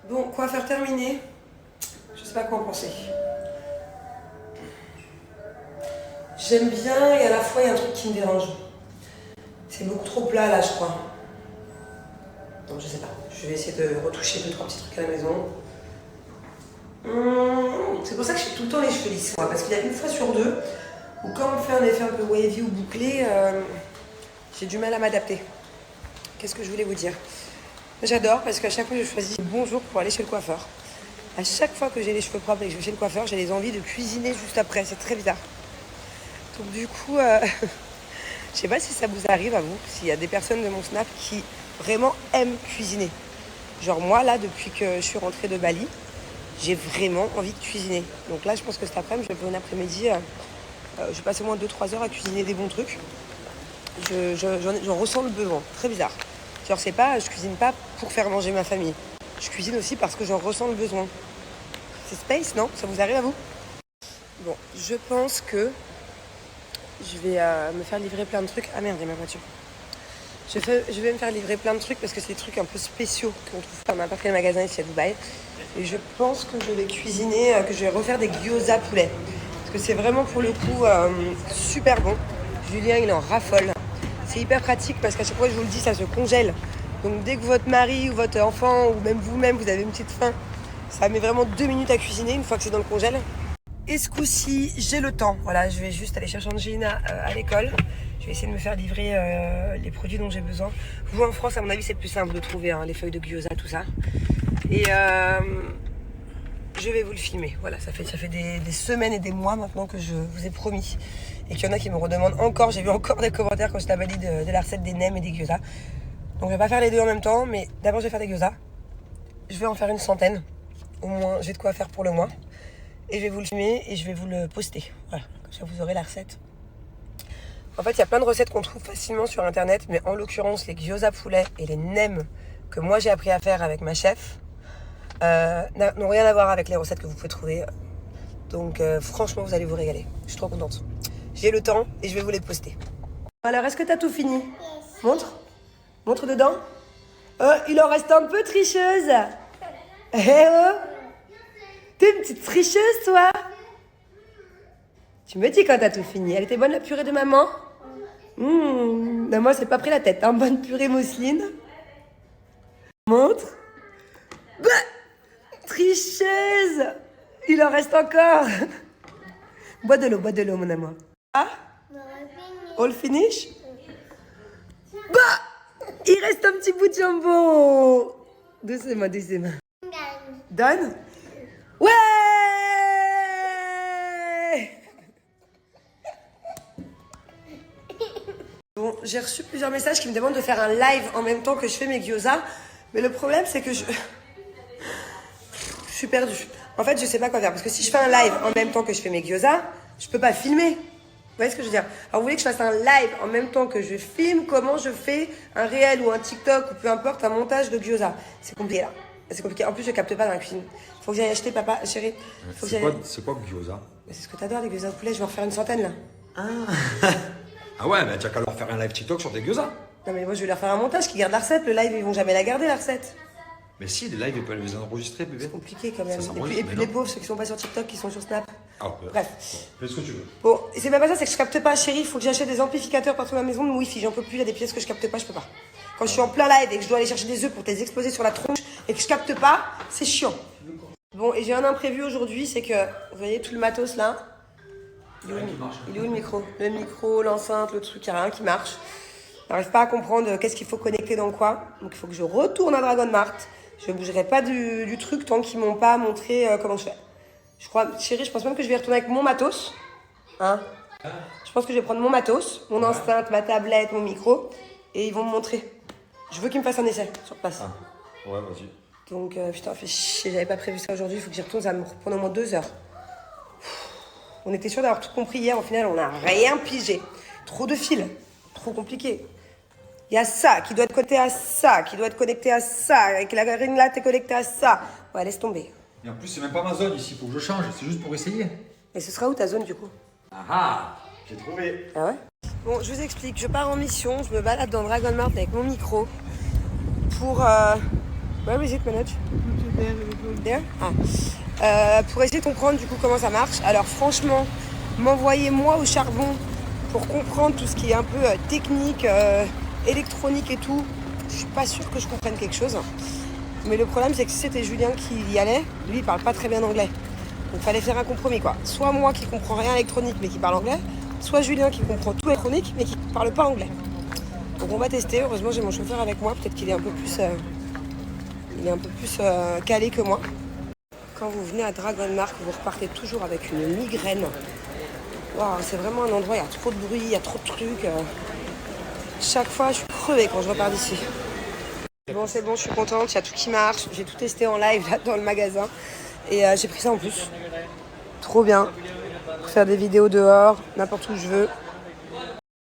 Bon, coiffeur terminé. Je sais pas quoi en penser. J'aime bien et à la fois il y a un truc qui me dérange. C'est beaucoup trop plat là, je crois. Donc je sais pas. Je vais essayer de retoucher 2-3 petits trucs à la maison. C'est pour ça que je fais tout le temps les cheveux lisses, moi, parce qu'il y a une fois sur deux où quand on fait un effet un peu wavy ou bouclé, j'ai du mal à m'adapter. Qu'est-ce que je voulais vous dire? J'adore parce qu'à chaque fois je choisis le bon jour pour aller chez le coiffeur. À chaque fois que j'ai les cheveux propres et que je vais chez le coiffeur, j'ai les envies de cuisiner juste après. C'est très bizarre. Donc du coup, je sais pas si ça vous arrive à vous, s'il y a des personnes de mon Snap qui vraiment aiment cuisiner. Genre moi là, depuis que je suis rentrée de Bali, j'ai vraiment envie de cuisiner. Donc là, je pense que cet après-midi, je vais un après-midi, je vais passer au moins 2-3 heures à cuisiner des bons trucs. J'en ressens le besoin. Très bizarre. Genre, c'est pas, je cuisine pas pour faire manger ma famille. Je cuisine aussi parce que j'en ressens le besoin. C'est space, non? Ça vous arrive à vous? Bon, je pense que je vais me faire livrer plein de trucs. Ah merde, il y a ma voiture. Je vais me faire livrer plein de trucs parce que c'est des trucs un peu spéciaux qu'on trouve pas. On n'a pas fait le magasin ici à Dubaï. Et je pense que je vais cuisiner, que je vais refaire des gyoza poulet. Parce que c'est vraiment pour le coup super bon. Julien, il en raffole. C'est hyper pratique parce qu'à chaque fois, je vous le dis, ça se congèle. Donc dès que votre mari ou votre enfant ou même vous-même, vous avez une petite faim, ça met vraiment 2 minutes à cuisiner une fois que c'est dans le congèle. Et ce coup-ci, j'ai le temps. Voilà, je vais juste aller chercher Angelina à l'école. Je vais essayer de me faire livrer les produits dont j'ai besoin. Vous, en France, à mon avis, c'est plus simple de trouver les feuilles de gyoza, tout ça. Et je vais vous le filmer. Voilà, ça fait des semaines et des mois maintenant que je vous ai promis. Et qu'il y en a qui me redemandent encore. J'ai vu encore des commentaires quand je t'avais dit de la recette des nems et des gyoza. Donc je vais pas faire les deux en même temps, mais d'abord je vais faire des gyoza. Je vais en faire une centaine. Au moins, j'ai de quoi faire pour le mois. Et je vais vous le filmer et je vais vous le poster. Voilà, comme ça vous aurez la recette. En fait, il y a plein de recettes qu'on trouve facilement sur internet, mais en l'occurrence, les gyoza poulet et les nems que moi j'ai appris à faire avec ma chef n'ont rien à voir avec les recettes que vous pouvez trouver. Donc franchement, vous allez vous régaler. Je suis trop contente. J'ai le temps et je vais vous les poster. Alors, est-ce que tu as tout fini? Montre. Montre dedans. Il en reste un peu, tricheuse. Eh oh. T'es une petite tricheuse, toi. Tu me dis quand t'as tout fini. Elle était bonne, la purée de maman? Non, moi, c'est pas pris la tête. Hein. Bonne purée mousseline. Montre. Bah, tricheuse. Il en reste encore. Bois de l'eau, mon amour. Ah? All finish? Bah, il reste un petit bout de jambon. Doucement, doucement. Donne. Ouais. Bon, j'ai reçu plusieurs messages qui me demandent de faire un live en même temps que je fais mes gyoza. Mais le problème, c'est que je suis perdue. En fait, je sais pas quoi faire. Parce que si je fais un live en même temps que je fais mes gyoza, je peux pas filmer. Vous voyez ce que je veux dire? Alors, vous voulez que je fasse un live en même temps que je filme comment je fais un réel ou un TikTok ou peu importe, un montage de gyoza. C'est compliqué là. C'est compliqué. En plus, je capte pas dans la cuisine. Faut que j'aille acheter, papa, chérie. C'est quoi gyoza? C'est ce que t'adores, les gyoza au poulet. Je vais en refaire une centaine là. Ah ouais, mais tu as qu'à leur faire un live TikTok sur des gyoza. Non, mais moi, je vais leur faire un montage qui garde la recette. Le live, ils vont jamais la garder, la recette. Mais si, les lives, ils peuvent les enregistrer, bébé. C'est compliqué quand même. Ça Et puis les pauvres, ceux qui sont pas sur TikTok, qui sont sur Snap. Ah, ouais. Bref. Fais ce que tu veux. Bon, et c'est même pas ça, c'est que je capte pas, chérie. Il faut que j'achète des amplificateurs partout dans la maison de Wi-Fi. J'en peux plus, il y a des pièces que je capte pas, je peux pas. Quand je suis en plein live et que je dois aller chercher des œufs pour te les exploser sur la tronche et que je capte pas, c'est chiant. Bon, et j'ai un imprévu aujourd'hui, c'est que, vous voyez tout le matos là? Il est où le micro? Le micro, l'enceinte, le truc, il n'y a rien qui marche. J'arrive pas à comprendre qu'est-ce qu'il faut connecter dans quoi. Donc il faut que je retourne à Dragon Mart. Je ne bougerai pas du truc tant qu'ils m'ont pas montré comment je fais. Je crois, chérie, je pense même que je vais retourner avec mon matos. Hein? Je pense que je vais prendre mon matos, mon enceinte, ma tablette, mon micro. Et ils vont me montrer. Je veux qu'ils me fassent un essai sur place. Ah. Ouais, vas-y. Donc, putain, fait chier, j'avais pas prévu ça aujourd'hui. Il faut que j'y retourne, ça va me reprendre au moins 2 heures. On était sûr d'avoir tout compris hier. Au final, on n'a rien pigé. Trop de fils. Trop compliqué. Il y a ça qui doit être connecté à ça, qui doit être connecté à ça. Avec la ring là, t'es connecté à ça. Ouais, laisse tomber. Et en plus, c'est même pas ma zone ici, faut que je change. C'est juste pour essayer. Et ce sera où ta zone du coup? Ah, j'ai trouvé. Ah ouais? Bon, je vous explique. Je pars en mission. Je me balade dans Dragon Mart avec mon micro pour Where is it, Manoj? There? Pour essayer de comprendre du coup comment ça marche. Alors franchement, m'envoyer moi au charbon pour comprendre tout ce qui est un peu technique, électronique et tout, je suis pas sûre que je comprenne quelque chose. Mais le problème c'est que si c'était Julien qui y allait, lui il parle pas très bien anglais. Donc il fallait faire un compromis quoi. Soit moi qui comprends rien électronique mais qui parle anglais, soit Julien qui comprend tout électronique mais qui parle pas anglais. Donc on va tester, heureusement j'ai mon chauffeur avec moi, peut-être qu'il est un peu plus, calé que moi. Quand vous venez à Dragonmark, vous repartez toujours avec une migraine. Wow, c'est vraiment un endroit, il y a trop de bruit, il y a trop de trucs. Chaque fois, je suis crevée quand je repars d'ici. Bon, c'est bon, je suis contente, il y a tout qui marche. J'ai tout testé en live là dans le magasin. Et j'ai pris ça en plus. Trop bien. Pour faire des vidéos dehors, n'importe où je veux.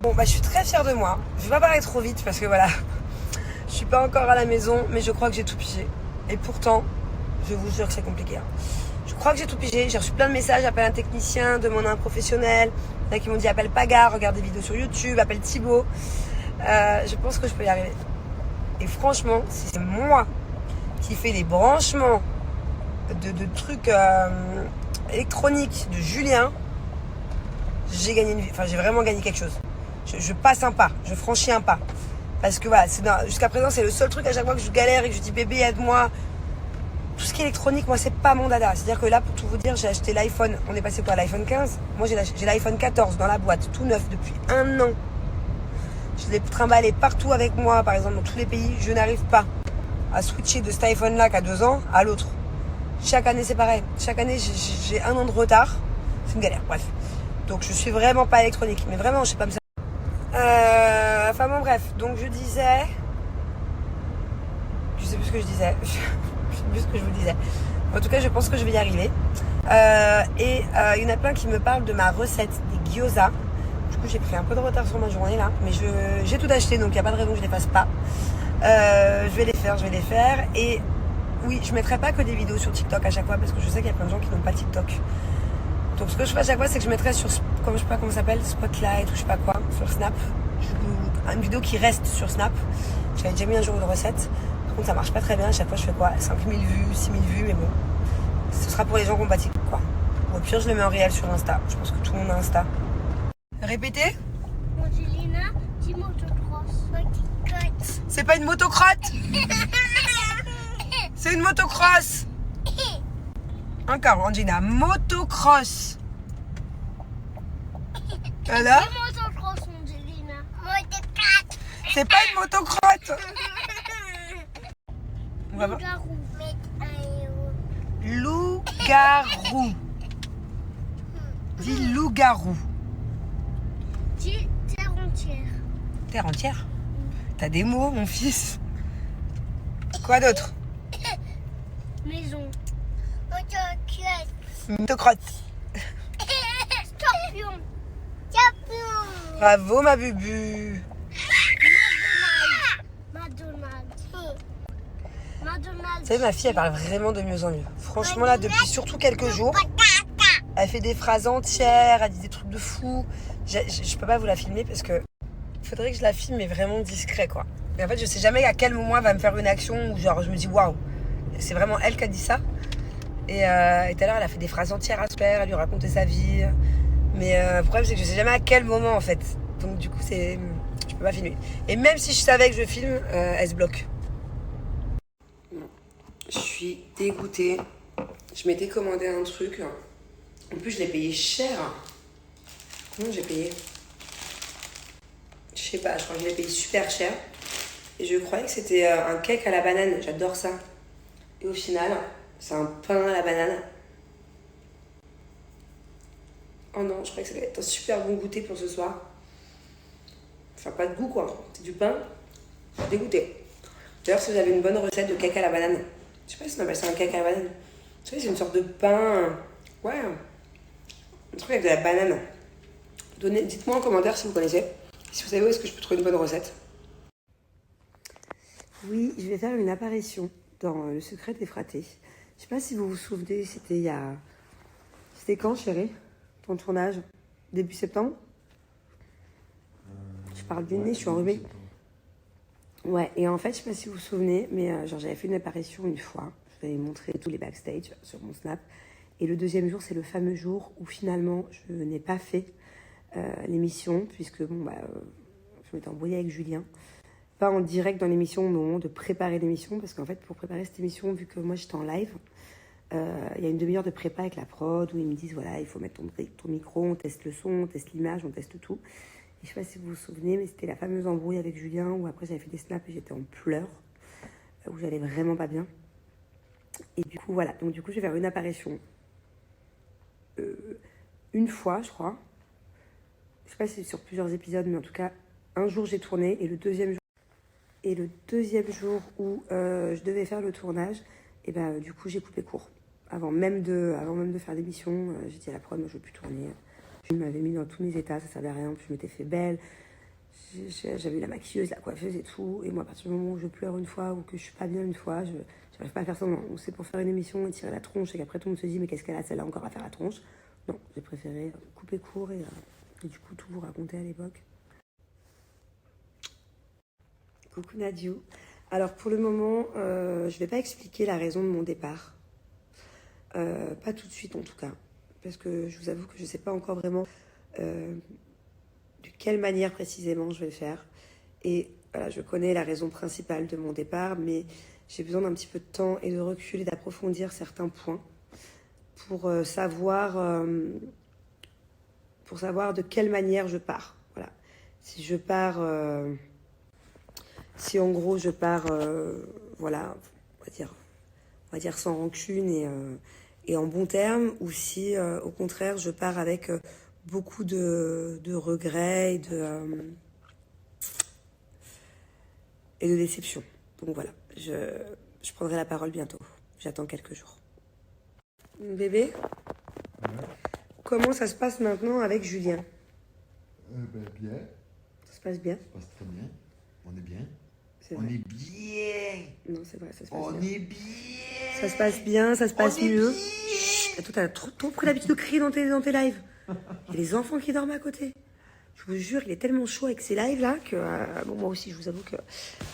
Bon, bah je suis très fière de moi. Je vais pas parler trop vite parce que voilà, je suis pas encore à la maison, mais je crois que j'ai tout pigé. Et pourtant, je vous jure que c'est compliqué. Je crois que j'ai tout pigé. J'ai reçu plein de messages, appelle un technicien, demande à un professionnel. Il y en a qui m'ont dit appelle Paga, regarde des vidéos sur YouTube, appelle Thibaut. Je pense que je peux y arriver. Et franchement, si c'est moi qui fais les branchements de trucs électroniques de Julien, j'ai gagné une vie. Enfin, j'ai vraiment gagné quelque chose. Je passe un pas, je franchis un pas. Parce que voilà, jusqu'à présent, c'est le seul truc à chaque fois que je galère et que je dis bébé, aide-moi. Tout ce qui est électronique, moi, c'est pas mon dada. C'est-à-dire que là, pour tout vous dire, j'ai acheté l'iPhone. On est passé quoi, l'iPhone 15? Moi, j'ai l'iPhone 14 dans la boîte, tout neuf, depuis 1 an. Je l'ai trimballé partout avec moi, par exemple, dans tous les pays. Je n'arrive pas à switcher de cet iPhone-là qui a 2 ans à l'autre. Chaque année, c'est pareil. Chaque année, j'ai 1 an de retard. C'est une galère, bref. Donc, je suis vraiment pas électronique. Mais vraiment, je sais pas me ça. Enfin, bon, bref. Donc, je disais... Je sais plus ce que je disais. Je sais plus ce que je vous disais. En tout cas, je pense que je vais y arriver. Il y en a plein qui me parlent de ma recette des gyoza. Du coup, j'ai pris un peu de retard sur ma journée là. Mais j'ai tout acheté, donc il n'y a pas de raison que je ne les fasse pas. Je vais les faire. Et oui, je ne mettrai pas que des vidéos sur TikTok à chaque fois parce que je sais qu'il y a plein de gens qui n'ont pas TikTok. Donc ce que je fais à chaque fois, c'est que je mettrai sur, comme je sais pas comment ça s'appelle, Spotlight ou je sais pas quoi, sur Snap. Une vidéo qui reste sur Snap. J'avais déjà mis un jour de recette. Par contre, ça marche pas très bien. À chaque fois, je fais quoi, 5000 vues, 6000 vues, mais bon. Ce sera pour les gens qui ont pas TikTok, quoi. Ou au pire, je le mets en réel sur Insta. Je pense que tout le monde a Insta. Répétez. Angelina, dis motocross. C'est pas une motocrotte. C'est une motocross. Encore, Angelina. Motocross. Alors? Dis motocross, Angelina. Motocross. C'est pas une motocrotte. On va voir. Loup-garou. Dis loup-garou. Dis terre entière. Terre entière? T'as des mots, mon fils. Quoi d'autre? Maison. Motocross. Motocrotte. Scorpion. Scorpion. Bravo, ma bubu. Vous savez, ma fille, elle parle vraiment de mieux en mieux. Franchement, là, depuis surtout quelques jours, elle fait des phrases entières, elle dit des trucs de fou. Je peux pas vous la filmer parce que il faudrait que je la filme, mais vraiment discret, quoi. Et en fait, je sais jamais à quel moment elle va me faire une action où, genre, je me dis waouh, c'est vraiment elle qui a dit ça. Et tout à l'heure, elle a fait des phrases entières à se faire, elle lui racontait sa vie. Mais le problème, c'est que je sais jamais à quel moment, en fait. Donc, du coup, je peux pas filmer. Et même si je savais que je filme, elle se bloque. Je suis dégoûtée. Je m'étais commandé un truc. En plus, je l'ai payé cher. Combien j'ai payé? Je sais pas, je crois que je l'ai payé super cher. Et je croyais que c'était un cake à la banane. J'adore ça. Et au final, c'est un pain à la banane. Oh non, je croyais que ça allait être un super bon goûter pour ce soir. Enfin, pas de goût, quoi. C'est du pain. Dégoûté. D'ailleurs, si vous avez une bonne recette de cake à la banane, je sais pas si on appelle ça un cake à la banane. Vous savez, c'est une sorte de pain. Ouais. Un truc avec de la banane. Dites-moi en commentaire si vous connaissez. Si vous savez où est-ce que je peux trouver une bonne recette. Oui, je vais faire une apparition dans Le Secret des Fratés. Je sais pas si vous vous souvenez, c'était il y a... C'était quand, chérie? Ton tournage? Début septembre? Je parle du nez, je suis enrhumée. Ouais, et en fait, je sais pas si vous vous souvenez, mais genre j'avais fait une apparition une fois. Je vous avais montré tous les backstage sur mon Snap. Et le deuxième jour, c'est le fameux jour où finalement je n'ai pas fait l'émission, puisque bon, je m'étais embrouillée avec Julien. Pas en direct dans l'émission, au moment de préparer l'émission, parce qu'en fait, pour préparer cette émission, vu que moi j'étais en live, il y a une demi-heure de prépa avec la prod où ils me disent voilà, il faut mettre ton micro, on teste le son, on teste l'image, on teste tout. Et je sais pas si vous vous souvenez, mais c'était la fameuse embrouille avec Julien où après j'avais fait des snaps et j'étais en pleurs, où j'allais vraiment pas bien. Et du coup, voilà. Donc, du coup, je vais faire une apparition une fois, je crois. Je sais pas si c'est sur plusieurs épisodes, mais en tout cas, un jour j'ai tourné et le deuxième jour où je devais faire le tournage, et ben du coup j'ai coupé court. Avant même de faire l'émission, j'ai dit à la prod, moi je veux plus tourner. Je m'avais mis dans tous mes états, ça servait à rien, puis je m'étais fait belle. J'avais eu la maquilleuse, la coiffeuse et tout. Et moi, à partir du moment où je pleure une fois ou que je suis pas bien une fois, je n'arrive pas à faire ça. Non, c'est pour faire une émission et tirer la tronche et qu'après tout le monde se dit mais qu'est-ce qu'elle a celle-là encore à faire la tronche. Non, j'ai préféré couper court et du coup tout vous raconter à l'époque. Coucou Nadiou. Alors pour le moment, je vais pas expliquer la raison de mon départ. Pas tout de suite en tout cas. Parce que je vous avoue que je sais pas encore vraiment de quelle manière précisément je vais le faire. Et voilà, je connais la raison principale de mon départ, mais j'ai besoin d'un petit peu de temps et de recul et d'approfondir certains points pour savoir de quelle manière je pars. Voilà. Si je pars, si en gros je pars, voilà, on va dire sans rancune et en bon terme, ou si au contraire je pars avec beaucoup de regrets et de déception. Donc voilà, je prendrai la parole bientôt. J'attends quelques jours. Bébé, comment ça se passe maintenant avec Julien? Bien, Ça se passe bien? ça se passe très bien. On est bien. C'est On vrai. est bien. Non, c'est vrai, ça se passe On bien. est bien. Ça se passe bien, ça se passe On est mieux. bien. Chut, toi, t'as trop pris l'habitude de crier dans tes lives. Il y a les enfants qui dorment à côté. Je vous jure, il est tellement chaud avec ces lives là que bon, moi aussi, je vous avoue que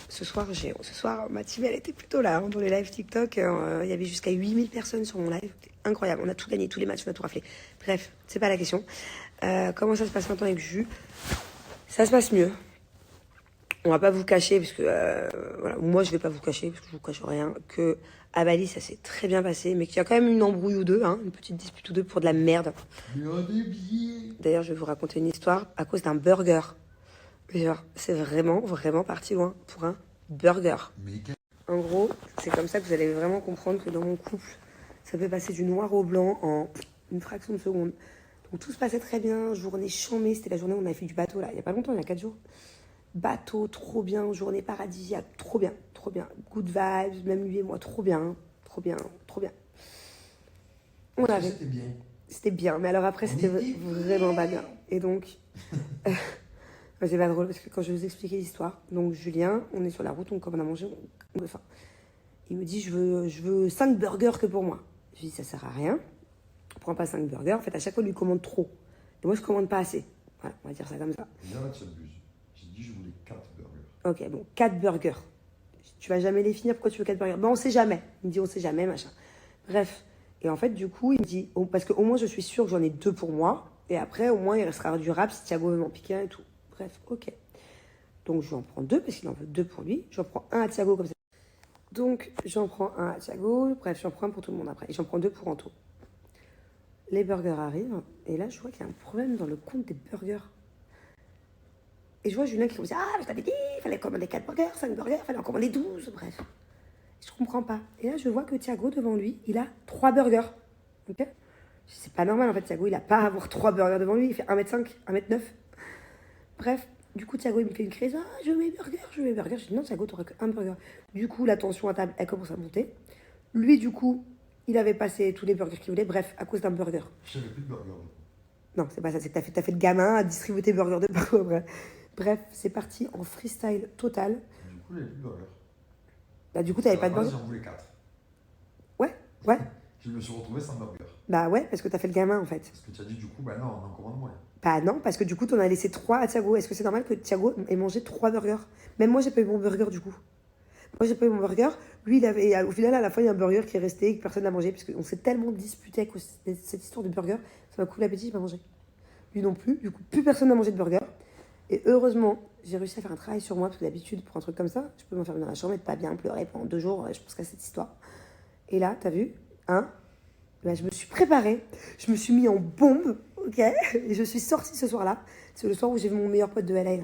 ce soir, ma team elle était plutôt là dans les lives TikTok. Il y avait jusqu'à 8000 personnes sur mon live. C'était incroyable. On a tout gagné, tous les matchs, on a tout raflé. Bref, c'est pas la question. Comment ça se passe maintenant avec Jus? Ça se passe mieux. On va pas vous cacher, parce que voilà, moi je vais pas vous cacher, parce que je vous cache rien, que à Bali ça s'est très bien passé, mais qu'il y a quand même une embrouille ou deux, hein, une petite dispute ou deux pour de la merde. Mais on est bien. D'ailleurs, je vais vous raconter une histoire à cause d'un burger. Genre, c'est vraiment parti loin pour un burger. Mais En gros, c'est comme ça que vous allez vraiment comprendre que dans mon couple, ça peut passer du noir au blanc en une fraction de seconde. Donc tout se passait très bien, journée chambée, c'était la journée où on avait fait du bateau là, il y a pas longtemps, il y a 4 jours. Bateau, trop bien, journée paradisiaque, trop bien. Good vibes, même lui et moi, trop bien. c'était bien. C'était bien, mais alors après, c'était vraiment pas bien. Et donc, c'est pas drôle parce que quand je vais vous expliquer l'histoire, donc Julien, on est sur la route, on commence à manger, on a faim. Il me dit, je veux 5 burgers que pour moi. Je lui dis, ça sert à rien. On prend pas 5 burgers. En fait, à chaque fois, il lui commande trop. Et moi, je commande pas assez. Voilà, on va dire ça comme ça. Et là, tu abuses. J'ai dit, je voulais 4 burgers. Ok, bon, 4 burgers. Tu vas jamais les finir, pourquoi tu veux 4 burgers? Ben, on sait jamais. Il me dit, on sait jamais, machin. Bref. Et en fait, du coup, il me dit, parce qu'au moins, je suis sûre que j'en ai 2 pour moi. Et après, au moins, il restera du rap si Thiago veut m'en piquer un et tout. Bref, ok. Donc, je lui en prends 2 parce qu'il en veut 2 pour lui. J'en prends un à Thiago comme ça. Donc, j'en prends un à Thiago. Bref, j'en prends un pour tout le monde après. Et j'en prends 2 pour Anto. Les burgers arrivent. Et là, je vois qu'il y a un problème dans le compte des burgers. Et je vois Julien qui commence à dire, ah, je t'avais dit, il fallait commander 4 burgers, 5 burgers, il fallait en commander 12, bref. Je comprends pas. Et là, je vois que Thiago, devant lui, il a 3 burgers. Ok? C'est pas normal, en fait, Thiago, il a pas à avoir 3 burgers devant lui, il fait 1m5, 1m9. Bref, du coup, Thiago, il me fait une crise, ah, je veux mes burgers. Je dis, non, Thiago, t'auras qu'un burger. Du coup, la tension à table, elle commence à monter. Lui, du coup, il avait passé tous les burgers qu'il voulait, bref, à cause d'un burger. Je n'avais plus de burgers. Non, c'est pas ça, c'est que t'as fait le gamin à distribuer tes burgers de partout après. Bref, c'est parti en freestyle total. Du coup, j'avais plus de burgers. Bah, du coup, t'avais pas de burger. J'en voulais 4. Ouais. Je me suis retrouvé sans burger. Bah ouais, parce que t'as fait le gamin en fait. Parce que tu as dit du coup, bah non, on en commande moins. Bah non, parce que du coup, t'en as laissé 3 à Thiago. Est-ce que c'est normal que Thiago ait mangé 3 burgers? Même moi, j'ai pas eu mon burger du coup. Moi, j'ai pas eu mon burger. Lui, il avait, et au final, à la fin, il y a un burger qui est resté et que personne n'a mangé. Parce qu'on s'est tellement disputé avec cette histoire de burger. Ça m'a coupé l'appétit, j'ai pas mangé. Lui non plus. Du coup, plus personne n'a mangé de burger. Et heureusement, j'ai réussi à faire un travail sur moi. Parce que d'habitude, pour un truc comme ça, je peux m'enfermer dans la chambre et pas bien pleurer pendant 2 jours. Je pense qu'à cette histoire. Et là, t'as vu? Hein? Bah, je me suis préparée. Je me suis mis en bombe. Ok? Et je suis sortie ce soir-là. C'est le soir où j'ai vu mon meilleur pote de LA.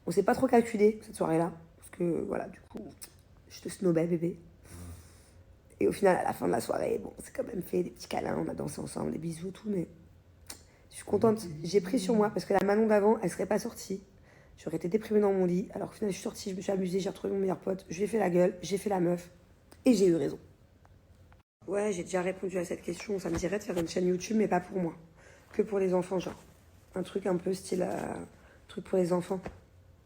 On s'est pas trop calculé cette soirée-là. Parce que voilà, du coup, je te snobais, bébé. Et au final, à la fin de la soirée, bon, on s'est quand même fait des petits câlins, on a dansé ensemble, des bisous, tout, mais je suis contente. J'ai pris sur moi parce que la Manon d'avant, elle serait pas sortie. J'aurais été déprimée dans mon lit. Alors au final, je suis sortie, je me suis amusée, j'ai retrouvé mon meilleur pote, je lui ai fait la gueule, j'ai fait la meuf et j'ai eu raison. Ouais, j'ai déjà répondu à cette question. Ça me dirait de faire une chaîne YouTube, mais pas pour moi. Que pour les enfants, genre. Un truc un peu style. Truc pour les enfants.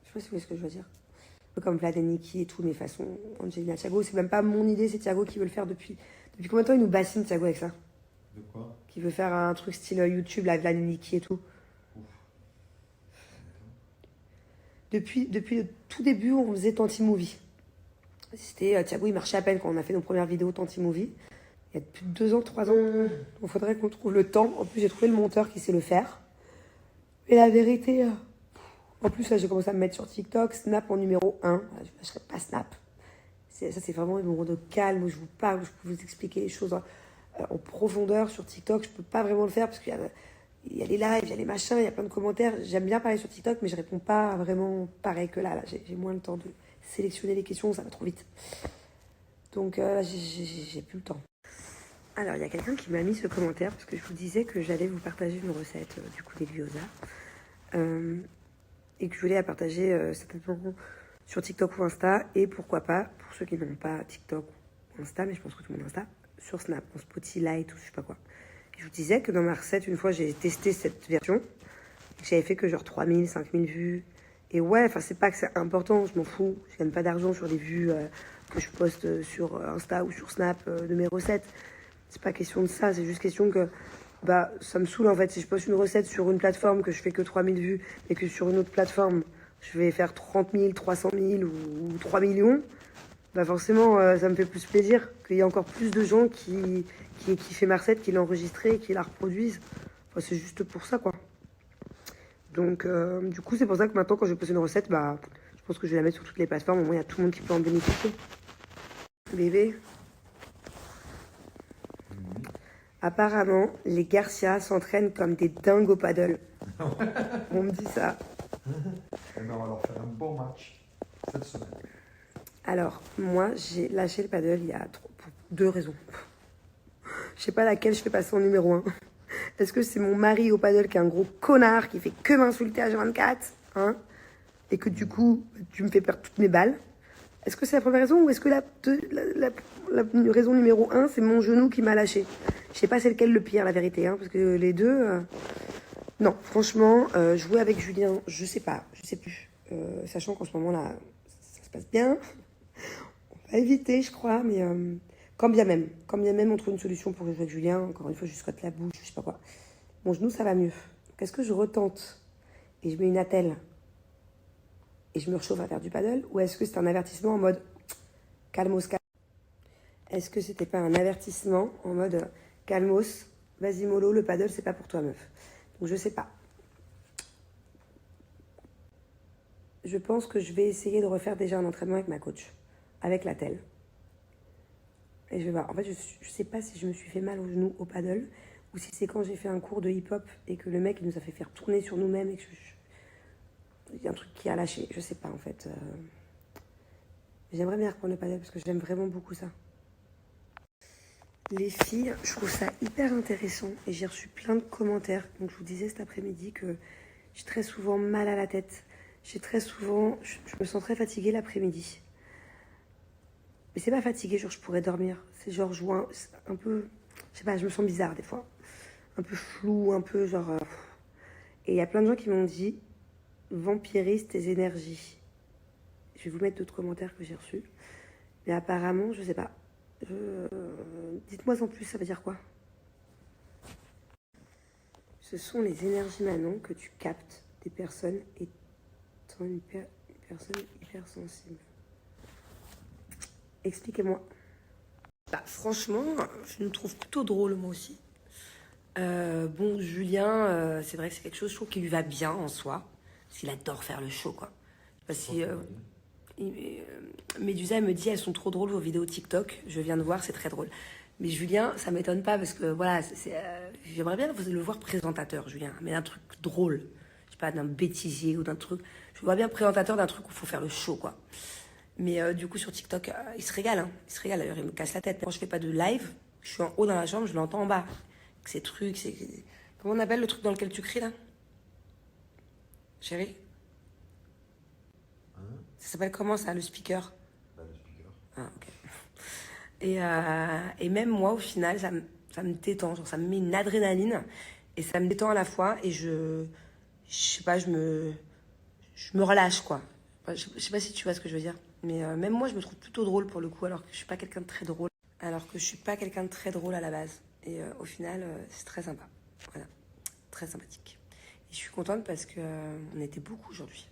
Je sais pas si vous voyez ce que je veux dire. Un peu comme Vlad et Niki et tout, mais façon Angelina. Thiago, c'est même pas mon idée, c'est Thiago qui veut le faire depuis. Depuis combien de temps il nous bassine, Thiago, avec ça? De quoi? Qui veut faire un truc style YouTube, la Vlad et Niki et tout. Depuis le tout début, on faisait Tanti Movie. C'était Thiago, il marchait à peine quand on a fait nos premières vidéos Tanti Movie. Il y a plus de 2 ans, 3 ans. Il faudrait qu'on trouve le temps. En plus, j'ai trouvé le monteur qui sait le faire. Et la vérité, en plus, là, j'ai commencé à me mettre sur TikTok, Snap en numéro 1. Je ne lâcherai pas Snap. Ça, c'est vraiment un moment de calme où je vous parle, où je peux vous expliquer les choses en profondeur. Sur TikTok, je ne peux pas vraiment le faire parce qu'il y a les lives, il y a les machins, il y a plein de commentaires. J'aime bien parler sur TikTok, mais je ne réponds pas vraiment pareil que là. J'ai moins le temps de sélectionner les questions, ça va trop vite. Donc là, j'ai plus le temps. Alors, il y a quelqu'un qui m'a mis ce commentaire parce que je vous disais que j'allais vous partager une recette du coup des gyoza et que je voulais la partager certainement sur TikTok ou Insta et pourquoi pas, pour ceux qui n'ont pas TikTok ou Insta, mais je pense que tout le monde a Insta, sur Snap, en Spotlight ou je sais pas quoi. Et je vous disais que dans ma recette, une fois, j'ai testé cette version et que j'avais fait que genre 3000, 5000 vues. Et ouais, enfin, c'est pas que c'est important, je m'en fous, je gagne pas d'argent sur les vues que je poste sur Insta ou sur Snap de mes recettes. C'est pas question de ça, c'est juste question que bah, ça me saoule en fait. Si je poste une recette sur une plateforme que je fais que 3000 vues et que sur une autre plateforme je vais faire 30 000, 300 000 ou 3 millions, bah forcément ça me fait plus plaisir qu'il y ait encore plus de gens qui fait ma recette, qui l'ont enregistrée et qui la reproduisent. Enfin, c'est juste pour ça quoi. Donc du coup c'est pour ça que maintenant quand je pose une recette, bah, je pense que je vais la mettre sur toutes les plateformes. Au moins il y a tout le monde qui peut en bénéficier. Bébé. Apparemment, les Garcia s'entraînent comme des dingues au paddle. On me dit ça. Eh ben, on va leur faire un bon match cette semaine. Alors, moi, j'ai lâché le paddle il y a pour 2 raisons. Je sais pas laquelle je fais passer en numéro 1. Est-ce que c'est mon mari au paddle qui est un gros connard qui fait que m'insulter à 24 hein, et que du coup, tu me fais perdre toutes mes balles? Est-ce que c'est la première raison ou est-ce que la raison numéro 1, c'est mon genou qui m'a lâché? Je sais pas c'est lequel le pire, la vérité, hein, parce que les deux... Non, franchement, jouer avec Julien, je sais pas, je sais plus. Sachant qu'en ce moment-là, ça se passe bien. On va éviter, je crois, mais quand bien même, on trouve une solution pour jouer avec Julien. Encore une fois, je scotte la bouche, je sais pas quoi. Mon genou, ça va mieux. Est-ce que je retente et je mets une attelle et je me rechauffe à faire du paddle, ou est-ce que c'est un avertissement en mode calmos, calmos? Est-ce que c'était pas un avertissement en mode calmos, vas-y mollo, le paddle c'est pas pour toi meuf? Donc je sais pas. Je pense que je vais essayer de refaire déjà un entraînement avec ma coach, avec la telle. Et je vais voir. En fait, je sais pas si je me suis fait mal au genou au paddle ou si c'est quand j'ai fait un cours de hip-hop et que le mec il nous a fait faire tourner sur nous-mêmes et que il y a un truc qui a lâché. Je sais pas en fait. J'aimerais bien reprendre le paddle parce que j'aime vraiment beaucoup ça. Les filles, je trouve ça hyper intéressant et j'ai reçu plein de commentaires. Donc je vous disais cet après-midi que j'ai très souvent mal à la tête. Je me sens très fatiguée l'après-midi. Mais c'est pas fatiguée, genre je pourrais dormir. C'est genre un peu, je sais pas, je me sens bizarre des fois. Un peu flou, un peu genre... Et il y a plein de gens qui m'ont dit, vampirise tes énergies. Je vais vous mettre d'autres commentaires que j'ai reçus. Mais apparemment, je sais pas. Dites-moi en plus, ça veut dire quoi? Ce sont les énergies Manon que tu captes des personnes étant une personne hypersensible. Expliquez-moi. Bah, franchement, je me trouve plutôt drôle moi aussi. Bon, Julien, c'est vrai que c'est quelque chose, je trouve, qui lui va bien en soi. Parce qu'il adore faire le show, quoi. Je sais pas si... Médusa, elle me dit, elles sont trop drôles vos vidéos TikTok. Je viens de voir, c'est très drôle. Mais Julien, ça m'étonne pas parce que, voilà, j'aimerais bien le voir présentateur, Julien. Mais d'un truc drôle. Je sais pas, d'un bêtisier ou d'un truc. Je vois bien présentateur d'un truc où il faut faire le show, quoi. Mais du coup, sur TikTok, il se régale, hein. Il se régale, d'ailleurs, il me casse la tête. Quand je fais pas de live, je suis en haut dans la chambre, je l'entends en bas. Avec ces trucs, comment on appelle le truc dans lequel tu cries, là? Chérie? Ça s'appelle comment, ça, le speaker? Bah, le speaker. Ah, ok. Et même moi, au final, ça me détend. Genre, ça me met une adrénaline. Et ça me détend à la fois. Et je sais pas, je me relâche, quoi. Je sais pas si tu vois ce que je veux dire. Mais même moi, je me trouve plutôt drôle pour le coup, alors que je suis pas quelqu'un de très drôle. Alors que je suis pas quelqu'un de très drôle à la base. Et au final, c'est très sympa. Voilà. Très sympathique. Et je suis contente parce que on était beaucoup aujourd'hui.